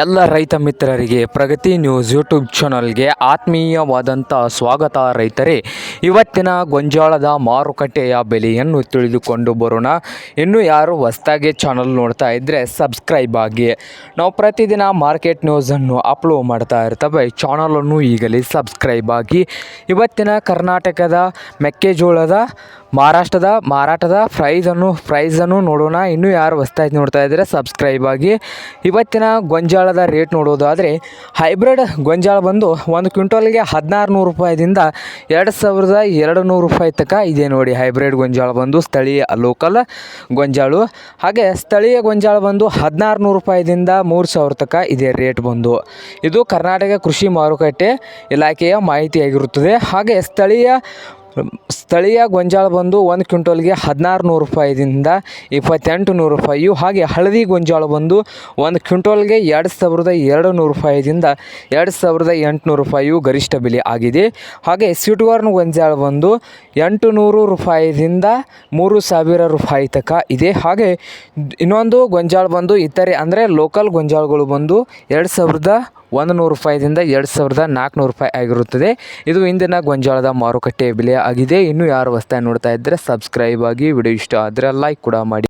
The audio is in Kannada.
ಎಲ್ಲ ರೈತ ಮಿತ್ರರಿಗೆ ಪ್ರಗತಿ ನ್ಯೂಸ್ ಯೂಟ್ಯೂಬ್ ಚಾನಲ್ಗೆ ಆತ್ಮೀಯವಾದಂಥ ಸ್ವಾಗತ. ರೈತರೇ, ಇವತ್ತಿನ ಗೊಂಜಾಳದ ಮಾರುಕಟ್ಟೆಯ ಬೆಲೆಯನ್ನು ತಿಳಿದುಕೊಂಡು ಬರೋಣ. ಇನ್ನೂ ಯಾರು ಹೊಸದಾಗಿ ಚಾನಲ್ ನೋಡ್ತಾ ಇದ್ದರೆ ಸಬ್ಸ್ಕ್ರೈಬ್ ಆಗಿ. ನಾವು ಪ್ರತಿದಿನ ಮಾರ್ಕೆಟ್ ನ್ಯೂಸನ್ನು ಅಪ್ಲೋಡ್ ಮಾಡ್ತಾ ಇರ್ತವೆ. ಚಾನಲನ್ನು ಈಗಲೇ ಸಬ್ಸ್ಕ್ರೈಬ್ ಆಗಿ. ಇವತ್ತಿನ ಕರ್ನಾಟಕದ ಮೆಕ್ಕೆಜೋಳದ ಮಹಾರಾಷ್ಟ್ರದ ಮಾರಾಟದ ಪ್ರೈಸನ್ನು ನೋಡೋಣ. ಇನ್ನೂ ಯಾರು ಹೊಸದಾಗಿ ನೋಡ್ತಾ ಇದ್ದರೆ ಸಬ್ಸ್ಕ್ರೈಬ್ ಆಗಿ. ಇವತ್ತಿನ ಗೊಂಜಾಳದ ರೇಟ್ ನೋಡೋದಾದರೆ ಹೈಬ್ರಿಡ್ ಗೊಂಜಾಳ ಬಂದು ಒಂದು ಕ್ವಿಂಟಲ್ಗೆ 1600 ರೂಪಾಯಿದಿಂದ 2200 ರೂಪಾಯಿ ತನಕ ಇದೆ ನೋಡಿ. ಹೈಬ್ರಿಡ್ ಗೊಂಜಾಳ ಬಂದು ಸ್ಥಳೀಯ ಲೋಕಲ್ ಗೊಂಜಾಳು. ಹಾಗೆ ಸ್ಥಳೀಯ ಗೊಂಜಾಳ ಬಂದು 1600 ರೂಪಾಯಿದಿಂದ 3000 ತನಕ ಇದೆ ರೇಟ್ ಬಂದು. ಇದು ಕರ್ನಾಟಕ ಕೃಷಿ ಮಾರುಕಟ್ಟೆ ಇಲಾಖೆಯ ಮಾಹಿತಿಯಾಗಿರುತ್ತದೆ. ಹಾಗೆ ಸ್ಥಳೀಯ ಗೊಂಜಾಳ ಬಂದು ಒಂದು ಕ್ವಿಂಟಲ್ಗೆ 1600 ರೂಪಾಯಿದಿಂದ 2800 ರೂಪಾಯಿ. ಹಾಗೆ ಹಳದಿ ಗೊಂಜಾಳ ಬಂದು ಒಂದು ಕ್ವಿಂಟಲ್ಗೆ 2200 ರೂಪಾಯಿದಿಂದ 2800 ರೂಪಾಯಿಯು ಗರಿಷ್ಠ ಬೆಲೆ ಆಗಿದೆ. ಹಾಗೆ ಸ್ವೀಟ್ಕಾರ್ನ್ ಗೊಂಜಾಳ ಬಂದು 800 ರೂಪಾಯಿದಿಂದ 3000 ರೂಪಾಯಿ ತನಕ ಇದೆ. ಹಾಗೆ ಇನ್ನೊಂದು ಗೊಂಜಾಳ ಬಂದು ಇತರೆ ಅಂದರೆ ಲೋಕಲ್ ಗೊಂಜಾಳಗಳು ಬಂದು 2100 ರೂಪಾಯಿದಿಂದ 2400 ರೂಪಾಯಿ ಆಗಿರುತ್ತದೆ. ಇದು ಇಂದಿನ ಗೊಂಜಾಳದ ಮಾರುಕಟ್ಟೆ ಬೆಲೆ ಆಗಿದೆ. ಇನ್ನೂ ಯಾರು ಹೊಸದಾಗಿ ನೋಡ್ತಾ ಇದ್ದರೆ ಸಬ್ಸ್ಕ್ರೈಬ್ ಆಗಿ. ವಿಡಿಯೋ ಇಷ್ಟ ಆದರೆ ಲೈಕ್ ಕೂಡ ಮಾಡಿ.